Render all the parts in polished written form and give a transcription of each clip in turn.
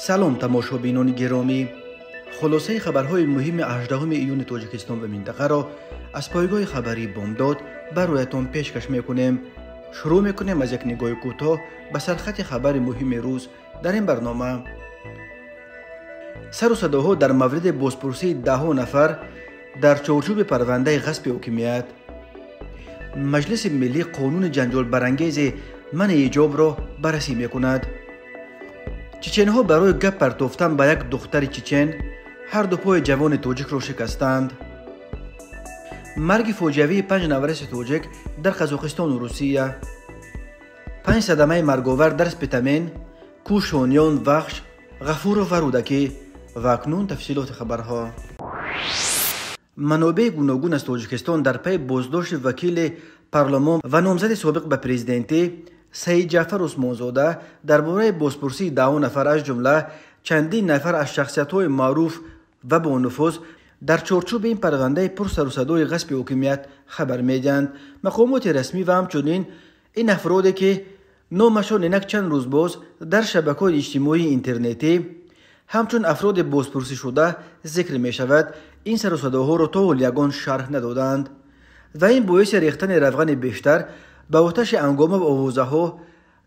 سلام تماشابینان گرامی، خلاصه خبرهای مهم 18 ایون تاجیکستان و منطقه را از پایگاه خبری بامداد برایتان پیشکش میکنیم. شروع میکنیم از یک نگاه کوتاه به سرخط خبر مهم روز در این برنامه. سر و صداها در مورد بازپرسی 10 نفر در چارچوب پرونده غصب حاکمیت. مجلس ملی قانون جنجال برانگیز منع حجاب را بررسی میکند. چچنها برای گپ پرتافتن به یک دختر چچن هر دو پای جوان تاجیک را شکستند. مرگ فاجعه‌ای 5 نوارس تاجیک در قزاقستان و روسیه. 5 صدمه مرگاور در اسپتامین، کوشانیان، وخش، غفور و فرودکی. و اکنون تفصیلات خبرها. منابع گوناگون از تاجیکستان در پی بازداشت وکیل پارلمان و نامزد سابق به پرزیدنتی سید جعفر عثمانزاده درباره بازپرسی 10 نفر از جمله چندین نفر از شخصیت‌های معروف و با نفوذ در چارچوب این پرونده پر سر و صدای غصب حاکمیت خبر میدهند. مقامات رسمی و همچنین این افرادی که نامشان اینک چند روز باز در شبکه‌های اجتماعی اینترنتی همچون افراد بازپرسی شده ذکر می شود، این سر و صداها را تا حال یگان شرح ندادند و این باعث ریختن روغن بیشتر به آتش هنگامه و آوازه‌ها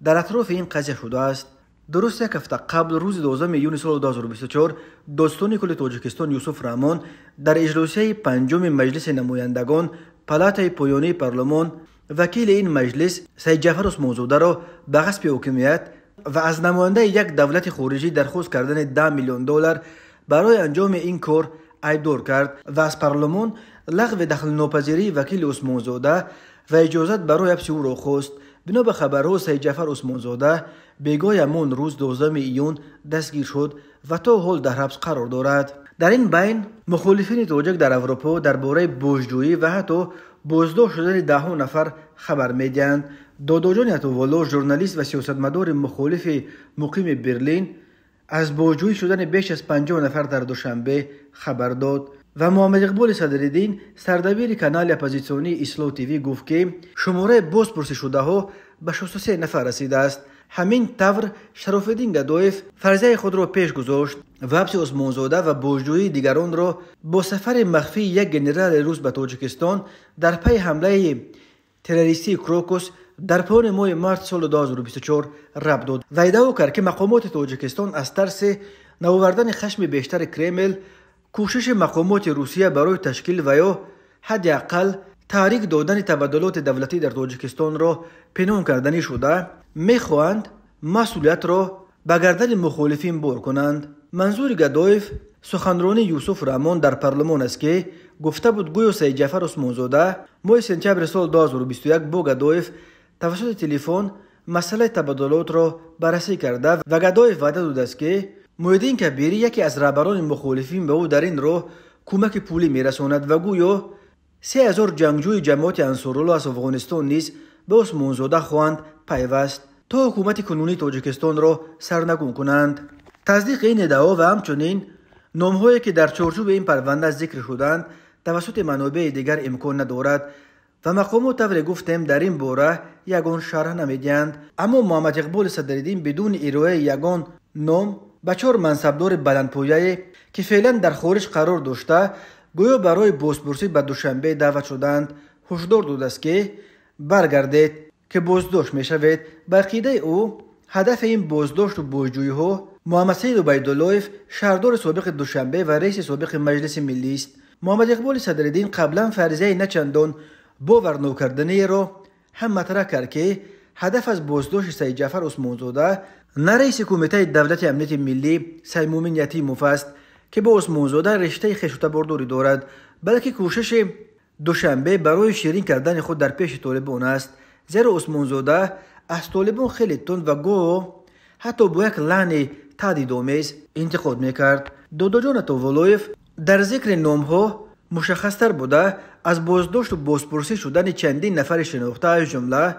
در اطراف این قضیه شده است. درست یک هفته قبل روز 12 ایون سال 2024 داستان کل تاجیکستان یوسف رحمان در اجلاسیه 5 مجلس نمایندگان پلات پایانی پارلمان وکیل این مجلس سید جعفر عثمانزاده را به غصب حاکمیت و از نماینده یک دولت خارجی درخواست کردن 10 میلیون دلار برای انجام این کار ایدار کرد و از پارلمان لغو دخل ناپذیری وکیل عثمانزاده و اجازت برای حبس او را خواست. بنا به خبرها سید جعفر عثمانزاده بیگاه همان روز 12 ایون دستگیر شد و تا حال در حبس قرار دارد. در این بین مخالفین تاجیک در اروپا درباره بازجویی و حتی بازداشت شدن 10 نفر خبر میدهند. داداجان اتووالا، ژورنالیست و سیاستمدار مخالف مقیم برلین از بازجویی شدن بیش از 50 نفر در دوشنبه خبر داد و محمد اقبال صدرالدین سردبیر کانال اپوزیسیونی اصلاح تیوی گفت که شماره بازپرسی شده ها به 63 نفر رسیده است. همین طور شرافالدین گدایف فرضیه خود را پیش گذاشت و حبس عثمانزاده و بازجویی دیگران را با سفر مخفی یک ژنرال روس به تاجیکستان در پی حمله تروریستی کروکوس در پایان ماه مارس سال 2024 ربط داد و ادعا کرد که مقامات تاجیکستان از ترس نوآوردن خشم بیشتر کرمل کوشش مقامات روسیه برای تشکیل و یا حداقل تحریک دادن تبادلات دولتی در تاجیکستان را پنهان کردنی شده میخواهند مسئولیت را به گردن مخالفین بار کنند. منظور گدایف سخنرانی یوسف رحمان در پارلمان است که گفته بود گویا سید جعفر عثمانزاده ماه سپتامبر سال 2021 با گدایف توسط تلفن مسئله تبادلات را بررسی کرده و گدایف وعده داده است که محیدین کبیری یکی از رهبران مخالفین به او در این راه کمک پولی میرساند و گویا 3000 جنگجوی جماعت انصارالله از افغانستان نیز به عثمانزاده خواهند پیوست تا حکومت کنونی تاجیکستان را سرنگون کنند. تصدیق این ادعا و همچنین نامهایی که در چارچوب این پرونده ذکر شدند توسط منابع دیگر امکان ندارد و مقامات طور گفتیم در این باره یگان شرح نمیدهند. اما محمد اقبال صدرالدین بدون ارائه یگان نام به 4 منصبدار بلندپایه که فعلا در خارج قرار داشته گویا برای بازپرسی به دوشنبه دعوت شدند هشدار داده است که برگردید که بازداشت می شوید. به عقیده او هدف این بازداشت و بازجویی ها محمد سید عبیداللهیف شهردار سابق دوشنبه و رئیس سابق مجلس ملی است. محمد اقبال صدرالدین قبلا فرضیه نچندان باور نکردنی را هم مطرح کرد که هدف از بازداشت سید جعفر عثمانزاده نه رئیس کمیته دولت امنیت ملی سیمومین یتیموف است که با عثمانزاده رشته خویشتبارداری دارد، بلکه کوشش دوشنبه برای شیرین کردن خود در پیش طالبان است، زیرا عثمانزاده از طالبان خیلی تند و گو حتی با یک لعن تهدیدآمیز انتقاد میکرد. داداجان اتوولایف در ذکر نامها مشخصتر بوده از بازداشت و بازپرسی شدن چندین نفر شناخته از جمله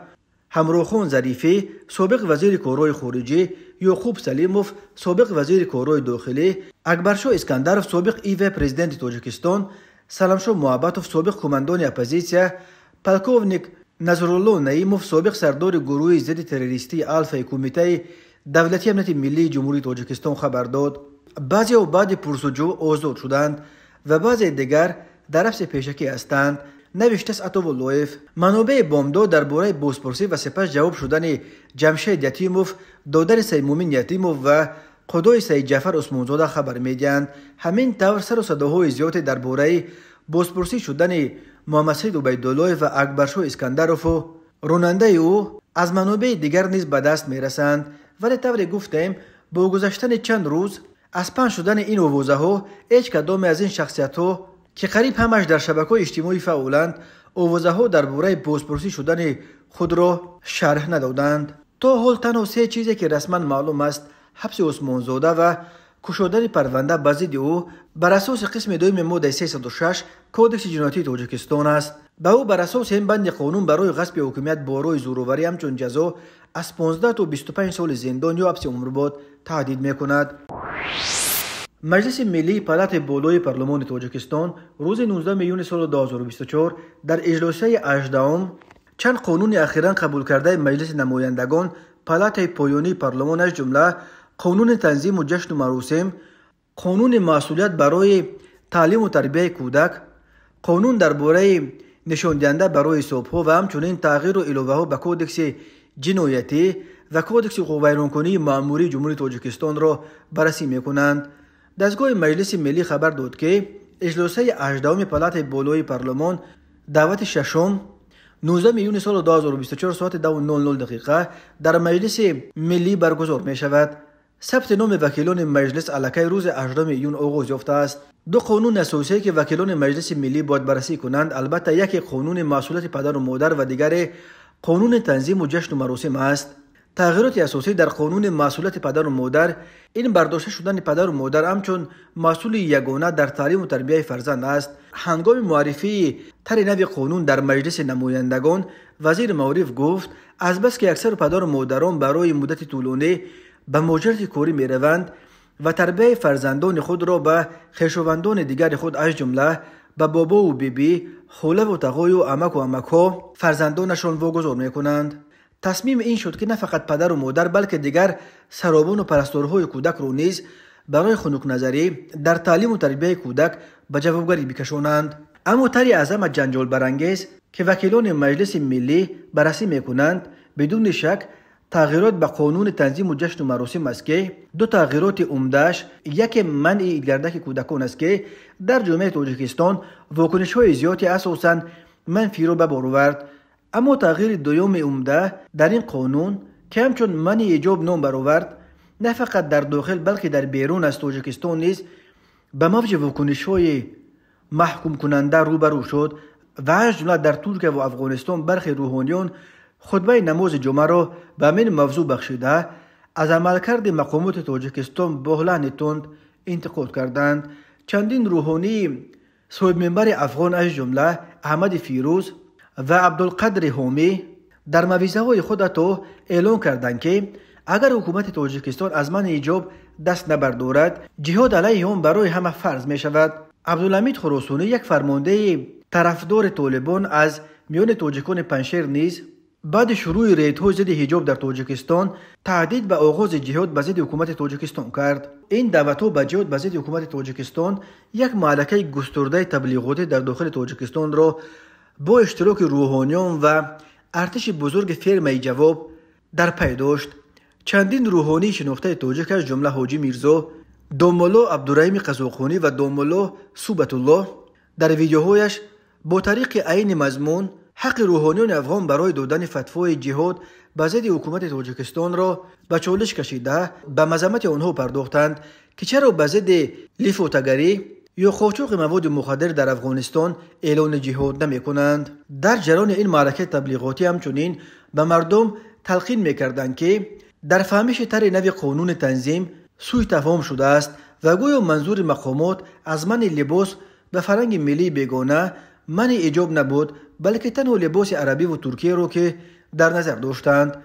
همراخان ظریفی سابق وزیر کارهای خارجی، یعقوب سلیموف سابق وزیر کارهای داخلی، اکبرشاه اسکندرов سابق ایو پرزیدنت تاجیکستان، سلامشاه محبتوف سابق کماندان اپوزیسیا، پلکوونیک نظرالله نعیموف سابق سردار گروه ضد تروریستی الفا کمیته دولتی امنیت ملی جمهوری تاجیکستان خبر داد. بعضی او بعد پرسجو آزاد شدند و بعضی دیگر در حبس پیشکی هستند. نوشته است عطاءاللهیف. منابع بامداد درباره بازپرسی و سپس جواب شدن جمشید یتیموف، دادر سید مومن یتیموف و قدای سید جعفر عثمانزاده خبر میدهند. همین طور سر و صداهای زیادی درباره بازپرسی شدن محمد سید عبیدالله و اکبرشاه اسکندروف و راننده او از منابع دیگر نیز به دست میرسند. ولی طور گفتیم با گذشتن چند روز از پنج شدن این آوازه ها هیچ کدام از این شخصیت ها که قریب همش در شبکه‌های اجتماعی فعالند آوازه ها درباره بازپرسی شدن خود را شرح ندادند. تا حال تنها سه چیزی که رسما معلوم است حبس عثمانزاده و کشودن پرونده به ضد او بر اساس قسم دوم ماده 306 کودکس جنایتی تاجیکستان است. به او بر اساس این بند قانون برای غصب حکومت با روی زوروری همچون جزا از 15 تا 25 سال زندان یا حبس عمرباد تهدید میکند. مجلس ملی پالات بالای پارلمان تاجیکستان روز 19 میلیون سال 2024 در اجلاسه 18 چند قانون اخیراً قبول کرده مجلس نمایندگان پالات پایانی پارلمان از جمله قانون تنظیم و جشن و مراسم، قانون مسئولیت برای تعلیم و تربیت کودک، قانون درباره نشان دهنده برای صبح‌ها و همچنین تغییر و علاوه ها به کودکس جنایتی و کودکس حقوق ویرانکنی مأموری جمهوری تاجیکستان را بررسی می‌کنند. دستگاه مجلس ملی خبر داد که اجلاسه 18 پالات بالای پارلمان دعوت ششم 19 میلیون سال 2024 ساعت 2:00 در مجلس ملی برگزار می شود. ثبت نام وکیلان مجلس علاقه روز 18 میلیون آغاز یافته است. دو قانون اساسی که وکیلان مجلس ملی باید بررسی کنند، البته یکی قانون مسئولیت پدر و مادر و دیگر قانون تنظیم و جشن و مراسم است. تغییرات اساسی در قانون مسئولیت پدر و مادر این برداشته شدن پدر و مادر همچون مسئول یگانه در تعلیم و تربیت فرزند است. هنگام معرفی طرح نوی قانون در مجلس نمایندگان وزیر معارف گفت از بس که اکثر پدر و مادران برای مدت طولانی به مهاجرت کاری می روند و تربیت فرزندان خود را به خویشاوندان دیگر خود از جمله به بابا و بیبی، خاله و تقای و عمک و عمک‌ها فرزندانشان واگذار می کنند. تصمیم این شد که نه فقط پدر و مادر بلکه دیگر سرابان و پرستارهای کودک رو نیز برای خنک نظری در تعلیم و تربیت کودک به جوابگری بکشانند. اما طرح اعظم جنجال برانگیز که وکیلان مجلس ملی بررسی میکنند بدون شک تغییرات به قانون تنظیم و جشن و مراسم است که دو تغییرات عمده‌اش یک منع گردک کودکان است که در جامعه تاجیکستان واکنش‌های زیادی اساساً منفی را به بار آورد. اما تغییر دوم عمده در این قانون که همچون منع ایجاب نام برآورد نه فقط در داخل بلکه در بیرون از تاجیکستان نیز به موج واکنش‌های محکوم کننده روبرو شد و از جمله در ترکیه و افغانستان برخی روحانیان خطبه نماز جمعه را به همین موضوع بخشیده از عملکرد مقامات تاجیکستان با لحن تند انتقاد کردند. چندین روحانی صاحب منبر افغان از جمله احمد فیروز و عبدالقادر حامی در موعظه های خود تا اعلان کردند که اگر حکومت تاجیکستان از منع حجاب دست نبردارد جهاد علیه هم برای همه فرض می شود. عبدالحمید خراسانی یک فرمانده طرفدار طالبان از میان تاجیکان پنشیر نیز بعد شروع ریدهای ضد حجاب در تاجیکستان تهدید به آغاز جهاد به ضد حکومت تاجیکستان کرد. این دعوت‌ها به جهاد به ضد حکومت تاجیکستان یک معرکه گسترده تبلیغاتی در داخل تاجیکستان را با اشتراک روحانیان و ارتش بزرگ فرمه جواب در پی داشت. چندین روحانی شناخته تاجیک از جمله حاجی میرزا، دامالله عبدالرحیم قزاقانی و دامالله صوبت الله در ویدیوهایش با طریق عین مضمون حق روحانیان افغان برای دادن فتوای جهاد به ضد حکومت تاجیکستان را به چالش کشیده به مذمت آنها پرداختند که چرا به ضد لیفوتگری یا قاچاق مواد مخدر در افغانستان اعلان جهاد نمی کنند. در جریان این معرکه تبلیغاتی همچنین به مردم تلقین می کردند که در فهمش طرح نوی قانون تنظیم سوء تفاهم شده است و گویا منظور مقامات از منع لباس به فرهنگ ملی بیگانه منع حجاب نبود بلکه تنها لباس عربی و ترکی را که در نظر داشتند.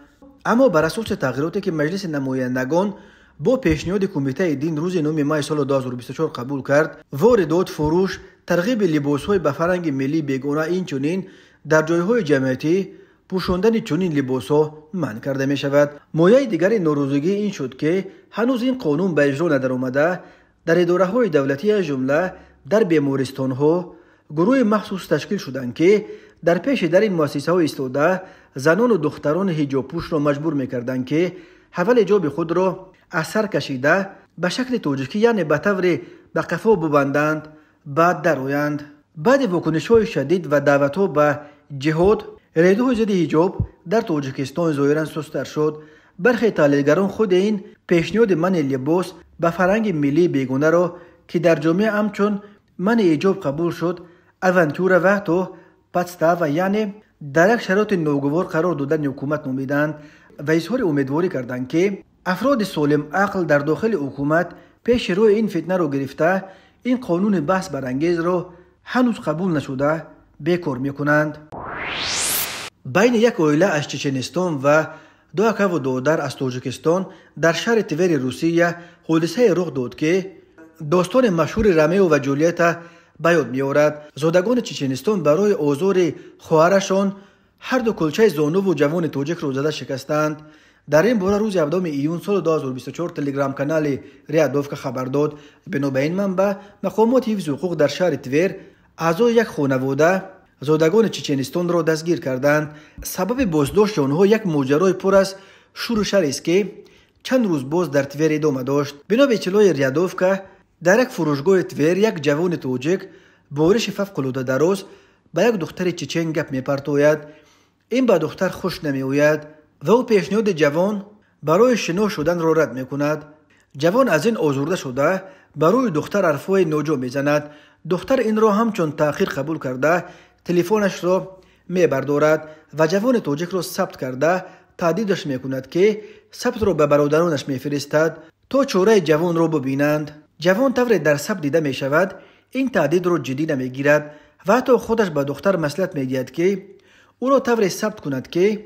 اما بر اساس تغییراتی که مجلس نمایندگان با پیشنهاد کمیته دین روز 9 ماه سال 2024 قبول کرد، واردات، فروش، ترغیب لباس‌های به فرهنگ ملی بیگانه اینچنین در جای‌های جمعیتی پوشاندن چنین لباس‌ها منع کرده می شود. مایه دیگر ناراضگی این شد که هنوز این قانون به اجرا ندر آمده. در اداره‌های دولتی از جمله در بیمارستان‌ها گروه مخصوص تشکیل شدند که در پیش در این مؤسسه‌ها ایستاده زنان و دختران حجاب پوش را مجبور می‌کردند که حول حجاب خود را از سر کشیده به شکل تاجیکی، یعنی به طور به قفا ببندند، بعد درآیند. بعد واکنش‌های شدید و دعوت‌ها به جهاد، ریدوهای ضد حجاب در تاجیکستان ظاهراً سست‌تر شد. برخی تحلیلگران خود این پیشنهاد منع لباس به فرهنگ ملی بیگانه را که در جامعه همچون منع حجاب قبول شد اونتور و تو پادستava، یعنی در یک شرایط ناگوار قرار دادن حکومت نامیدند و اظهار امیدواری کردند که افراد سالم عقل در داخل حکومت پیش روی این فتنه را گرفته این قانون بحث برانگیز را هنوز قبول نشده بیکار میکنند. بین یک عائله از چچنستان و دو اکو دادر از تاجیکستان در شهر تور روسیه حادثه رخ داد که داستان مشهور رومیو و جولیت به یاد می‌آورد. زادگان چچنستان برای آزار خواهرشان هر دو کلچه زانو و جوان تاجیک را زده شکستند. در این باره روز 17 ایون سال 2024 تلگرام کانال ریادوفکا خبر داد. بنا به این منبع مقامات حفظ حقوق در شهر تور اعضای یک خانواده زادگان چچنستان را دستگیر کردند. سبب بازداشت آنها یک ماجرای پر از شور و شر است که چند روز باز در تور ادامه داشت. بنا به اطلاع ریادوفکا در یک فروشگاه تور یک جوان تاجیک بارش فوق‌العاده دراز به یک دختر چچن گپ می‌پرتاید. این به دختر خوش نمی‌آید و او پیشنهاد جوان برای شنا شدن را رد می‌کند. جوان از این آزرده شده برای دختر حرف‌های ناجا می‌زند. دختر این را همچون تأخیر قبول کرده تلفنش را می‌بردارد و جوان تاجیک را ثبت کرده تهدیدش می‌کند که ثبت را به برادرانش می‌فرستد تا چاره جوان را ببینند. جوان طور در ثبت دیده می شود این تهدید را جدی نمی گیرد و حتی خودش به دختر مصلحت می دهد که او را طور ثبت کند که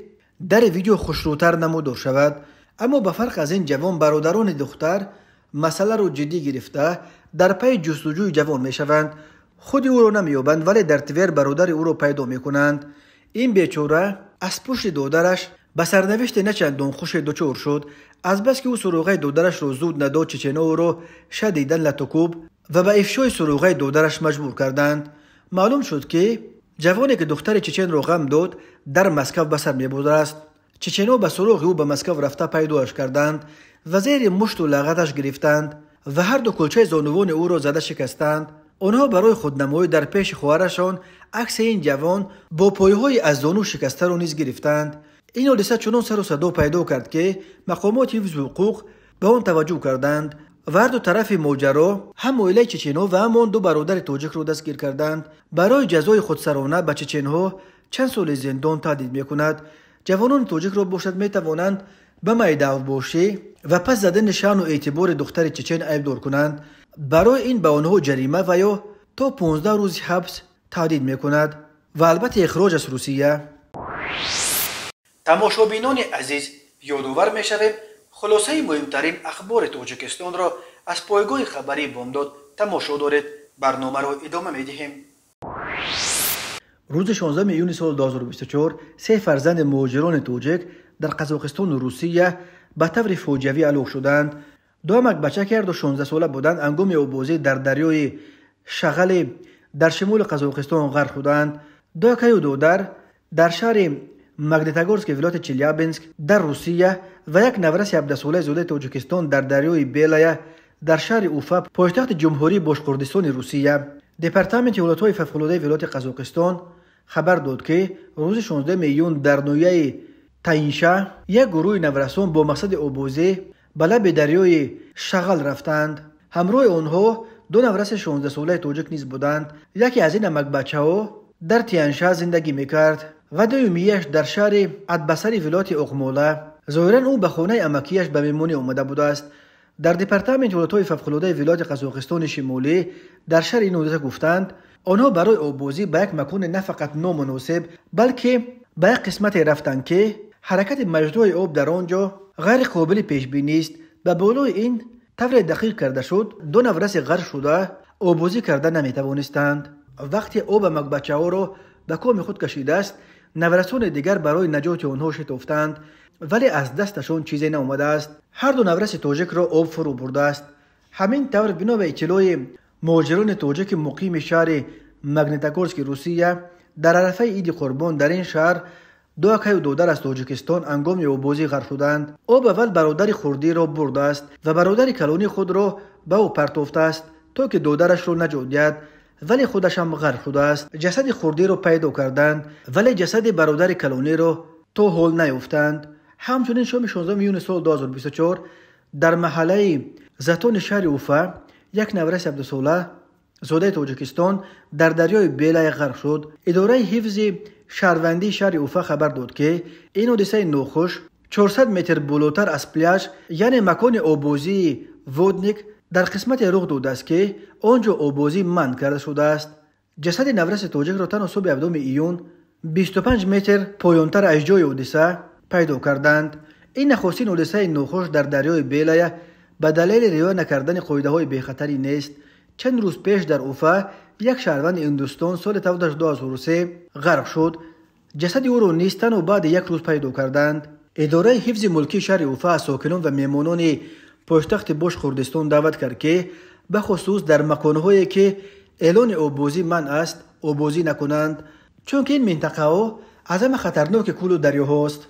در ویدیو خوشروتر نمودار شود. اما به فرق از این جوان برادران دختر مسئله را جدی گرفته در پی جستجوی جوان می شوند. خود او را نمی یابند ولی در تور برادر او را پیدا می کنند. این بیچاره از پشت دادرش به سرنوشت نچندان خوش دچار شد، از بس که او سروغه دادرش را زود نداد. چچنا او را شدیداً لطکوب و به افشای سروغه دادرش مجبور کردند. معلوم شد که جوانی که دختر چچن را غم داد در مسکو به سر می‌برده است. چچنا به سراغ او به مسکو رفته پیدایش کردند و زیر مشت و لغتش گرفتند و هر دو کلچه زانوان او را زده شکستند. آنها برای خودنمایی در پیش خواهرشان عکس این جوان با پایه‌های از زانو شکسته را نیز گرفتند. این حادثه چنان سر و صدا پیدا کرد که مقامات حفظ حقوق به آن توجه کردند و هر دو طرف ماجرا هم عائله چچنا و هم آن دو برادر تاجیک را دستگیر کردند. برای جزای خودسرانه به چچنها چند سال زندان تهدید می‌کند. جوانان تاجیک را باشد می‌توانند به میدان‌باشی و پس زدن شأن و اعتبار دختر چچن عیبدار کنند. برای این به آنها جریمه و یا تا 15 روز حبس تهدید می‌کند و البته اخراج از روسیه. تماشابینان عزیز، یادآور می‌شویم خلاصه مهمترین اخبار تاجیکستان را از پایگاه خبری بامداد تماشا دارید. برنامه را ادامه می‌دهیم. روز 16 میون سال 2024 سه فرزند مهاجران تاجیک در قزاقستان و روسیه به طور فاجعه‌ای هلاک شدند. دو بچه که هر دو 16 ساله بودند هنگام آبازی در دریای شغل در شمال قزاقستان غرق شدند. دو اکو دادر در شهر ماگنیتگورسک ولایت چلیابینسک در روسیه و یک نورس 17 ساله زاده تاجیکستان در دریای بیلایه در شهر اوفا پایتخت جمهوری باشکردستان روسیه. دپارتمنت ولایت‌های فوق‌العاده ولایت قزاقستان خبر داد که روز 16 میون در نویه تاینشا یک گروه نورسان با مقصد آبازی به لب دریای شغل رفتند. همراه آنها دو نورس 16 ساله تاجیک نیز بودند. یکی از این بچه‌ها در تیانشا زندگی میکرد و دومیش در شهر ادبسری ولایت اقموله. ظاهراً او به خانه امکیش به مهمانی آمده بوده است. در دپارتمنت ولایت‌های فوق‌العاده ولایت قزاقستان شمالی در شهر این حادثه گفتند آنها برای آبازی به یک مکان نه فقط نامناسب بلکه به یک قسمت رفتند که حرکت مجرای آب در آنجا غیر قابل پیش بینی است. به بالای این طور دقیق کرده شد دو نورس غرق شده آبازی کرده نمیتوانستند. وقتی آب بچه‌ها را به کام خود کشیده است نورسان دیگر برای نجات آنها شتافتند، ولی از دستشان چیزی نآمده است. هر دو نورس تاجیک را آب فرو برده است. همین طور بنا به اطلاع مهاجران تاجیک مقیم شهر ماگنیتوگورسک روسیه، در عرفه عید قربان در این شهر دو اکه و دودر از تاجیکستان هنگام آبازی غرق شدند. آب اول برادر خردی را برده است و برادر کلانی خود را به او پرتافته است تا که دودرش را نجات دهد، ولی خودش هم غرق شده است. جسد خردی را پیدا کردند، ولی جسد برادر کلانی را تا حال نیافتند. همچنین شام 16 میون سال 2024 در محله زتون شهر اوفا یک نورس 17 ساله زاده تاجیکستان در دریای بیلای غرق شد. اداره حفظ شهروندی شهر اوفا خبر داد که این حادثه ناخوش 400 متر بالاتر از پلیاژ یعنی مکان آبازی وودنیک در قسمت رخ داده است که آنجا آبازی منع کرده شده است. جسد نورس تاجیک را تناسب 7 ایون 25 متر پایانتر از جای حادثه پیدا کردند. این نخستین حادثه ناخوش در دریای بیلای به دلیل رعایت نکردن قاعده‌های بی‌خطری نیست. چند روز پیش در اوفا یک شهروند هندوستان سال 2003 غرق شد. جسد او را نیستن و بعد یک روز پیدا کردند. اداره حفظ ملکی شهر اوفا ساکنان و مهمانان پایتخت باش کردستان دعوت کرد که به خصوص در مکان‌هایی که اعلان آبازی منع است آبازی نکنند، چون که این منطقه ها از همه خطرناک کول و دریاهاست.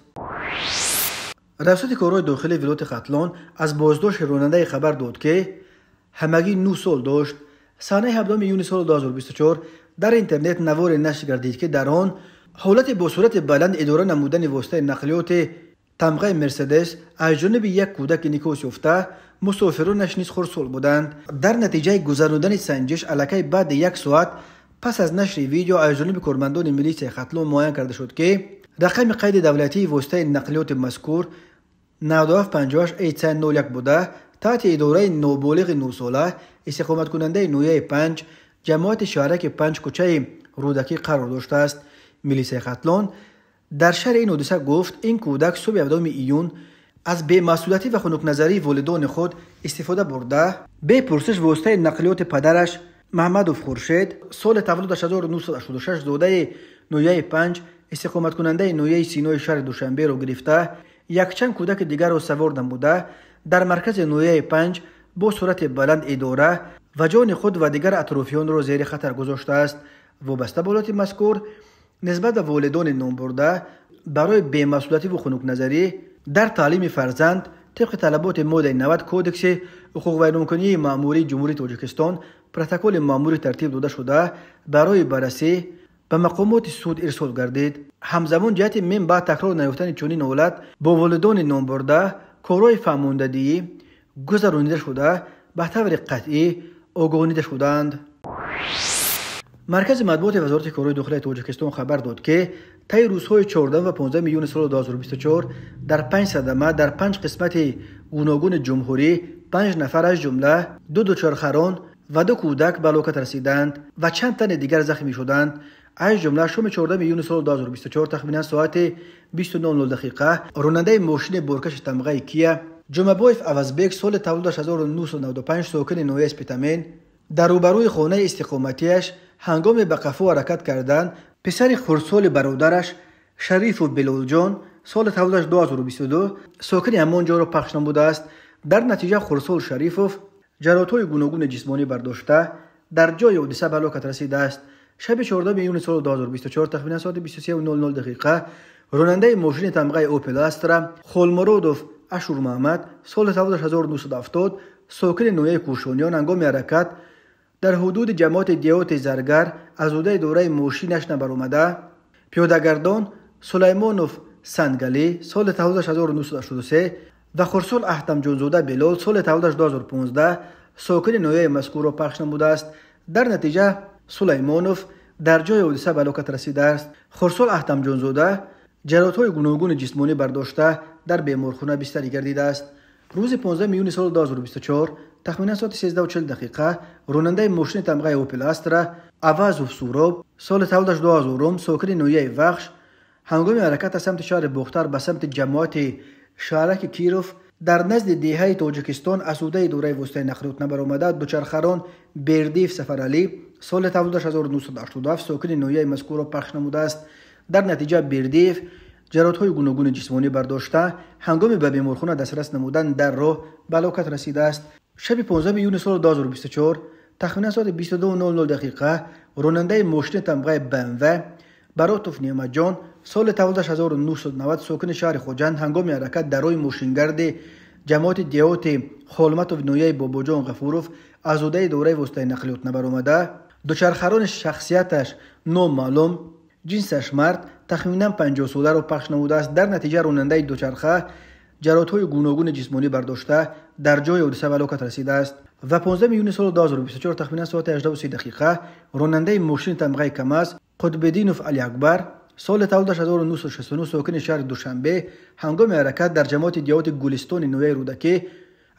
رئاست کارهای داخلی ولایت ختلان از بازداشت راننده خبر داد که همگی 9 سال داشت. سانه 17 میون سال 2024 در اینترنت نوار نشر گردید که در آن حالت با صورت بلند اداره نمودن واسطه نقلیات تمغه مرسدس از جانب یک کودک نیکوس یافته مسافرانش نیز خرسال بودند. در نتیجه گذراندن سنجش الکی بعد یک ساعت پس از نشر ویدیو از جانب کارمندان ملیس ختلان معاین کرده شد که رقم قید دولتی واسطه نقلیات مذکور 9758 بوده تحت اداره نابالغ 9 ساله استقامت کننده نویه 5 جماعت شهرک 5 کوچه رودکی قرار داشته است. ملیس ختلان در شرح این حادثه گفت این کودک صبح 7 ایون از بی‌مسئولیتی و خنک نظری والدان خود استفاده برده به پرسش واسطه نقلیات پدرش محمد خورشید سال تولدش 1986 زاده نویه 5 استقامت کننده نویه سینای شهر دوشنبه را گرفته یک چند کودک دیگر را سوار نموده در مرکز نویه 5 با سرعت بلند اداره و جان خود و دیگر اطرافیان را زیر خطر گذاشته است. وابسته به حالت مذکور نسبت به والدان نام برده برای بی‌مسئولیتی و خنک نظری در تعلیم فرزند طبق طلبات ماده 90 کودکس حقوق بین‌المللی مأموری جمهوری تاجیکستان پروتکل مأموری ترتیب داده شده برای بررسی به مقامات سود ارسال گردید. همزمان جهت من بعد تکرار نیافتن چنین حالت با والدان نام برده کارهای فرماندهی گذرانیده شده به طور قطعی آگاهانیده شدند. مرکز مطبوعات وزارت کارهای داخلی تاجیکستان خبر داد که طی روزهای 14 و 15 میون سال 2024 در 5 صدمه در 5 قسمت گوناگون جمهوری 5 نفر از جمله 2 دوچرخه‌ران و 2 کودک به هلاکت رسیدند و چند تن دیگر زخمی شدند. از جمله شام 14 میون سال 2024 تقریبا ساعت 20:00 راننده ماشین بارکش تمغه کیا جمعبایف عوضبک سال تولدش 1995 ساکن نویه اسپیتامین در روبروی خانه استقامتیش هنگام به قفو حرکت کردن پسر خردسال برادرش شریف و بلال جان سال تولدش 2022 ساکن همان جا را پخش نموده است. در نتیجه خردسال شریفوف جراحت‌های گوناگون جسمانی برداشته در جای حادثه به هلاکت رسیده است. شب 14 میون سال 2024 تقریبا ساعت 23:00 راننده ماشین تمغه اوپل استرا خولمرودوف اشور محمد سال تولدش 1970 ساکن نویه کوشانیان هنگام حرکت در حدود جماعت دیوت زرگر از عهده دوره ماشینش نبرآمده پیاده‌گردان سلیمانوف سنگلی سال تولدش 1983 و خرسال احتم جانزاده بلال سال تولدش 2015 ساکن نویه مذکور را پخش نموده است. در نتیجه سلیمانوف در جای حادثه به هلاکت رسیده است. خرسال احتم جانزاده جراحت‌های گوناگون جسمانی برداشته در بیمارخانه بستری گردیده است. روز 15 میون سال 2024 تخمینا ساعت 13:40 راننده ماشین تمغه اوپل استرا عوضوف سوراب سال تولدش 2000 ساکن نویه وخش هنگام حرکت از سمت شهر بختر به سمت جماعت شهرک کیروف در نزد دیهه تاجیکستان از عهده دوره وسطای نقلیات نبرآمده دوچرخه‌ران بردیف سفرعلی سال تولدش 1987 ساکن نویه مذکور را پخش نموده است. در نتیجه بیردیف جراحت‌های گوناگون جسمانی برداشته هنگام به بیمارخانه دسترس نمودن در راه به هلاکت رسیده است. شب 15 یونیو سال 2024 تخمیناً ساعت 22:00 دقیقه راننده ماشین تمغه BMW براتوف نیامد جان سال تولدش 1990 ساکن شهر خوجند هنگام حرکت در روی ماشینگرد جماعت دیوت خالمت و نویه باباجان غفوروف آزوده دوره وسطای نقلیات نبر آمده. دوچرخه‌ران شخصیتش نامعلوم، جنسش مرد، تخمیناً 50 ساله را پخش نموده است. در نتیجه راننده دوچرخه جراحت‌های گوناگون جسمانی برداشته در جای حادثه به هلاکت رسیده است. و 15 یونیو سال 2024 تخمیناً ساعت 18:30 دقیقه راننده ماشین تمغه کماز قطب‌الدینوف علی اکبر سال تولدش 1969 ساکن شهر دوشنبه هنگام حرکت در جماعت دیوت گلستان نویه رودکی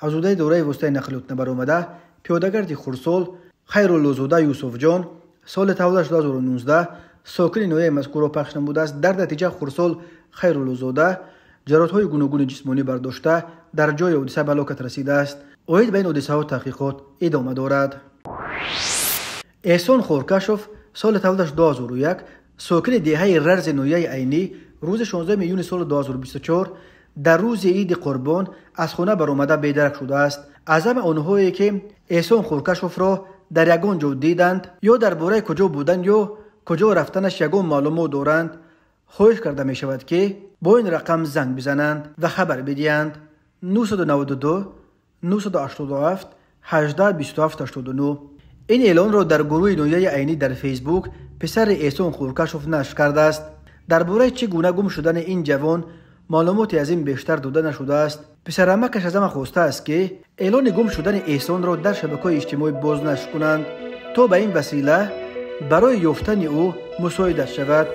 آزوده دوره وسطای نقلیات نبر آمده پیادهگرد خرسال خیرالله‌زاده یوسف جان سال تولدش 2019 ساکن نویه مذکور پخش نموده است. در نتیجه خرسال خیرالله‌زاده جراحت‌های گوناگون جسمانی برداشته در جای حادثه به هلاکت رسیده است. اوید بین حادثه و تحقیقات ادامه دارد. احسان خورکشوف سال تولدش 2001 ساکن دهه ررز نویه عینی روز 16 یونیو سال 2024 در روز عید قربان از خانه برآمده بیدرک شده است. از همه آنهایی که احسان خورکشوف را در یگان جا دیدند یا درباره کجا بودند یا کجا رفتنش یگان معلومات دارند خواهش کرده می شود که با این رقم زنگ بزنند و خبر بدهند. 992 987 18 27 89. این اعلان را در گروه نویه عینی در فیسبوک پسر احسان خورکشوف نشر کرده است. درباره چگونه گم شدن این جوان معلوماتی از این بیشتر داده نشده است. پسر عمکش از همه خواسته است که اعلان گم شدن احسان را در شبکه‌های اجتماعی باز نشر کنند تا به این وسیله برای یافتن او مساعدت شود.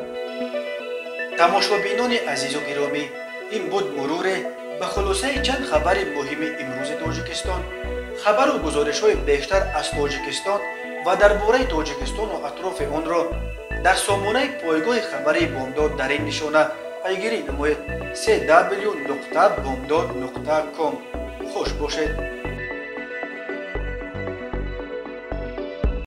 تماشابینان عزیز و گرامی، این بود مرور به خلاصه چند خبر مهم امروز تاجیکستان. خبر و گزارش‌های بیشتر از تاجیکستان و درباره تاجیکستان و اطراف آن را در سامانه پایگاه خبری بامداد در این نشانه پیگیری نمایید: www.bomdad.com. خوش باشید.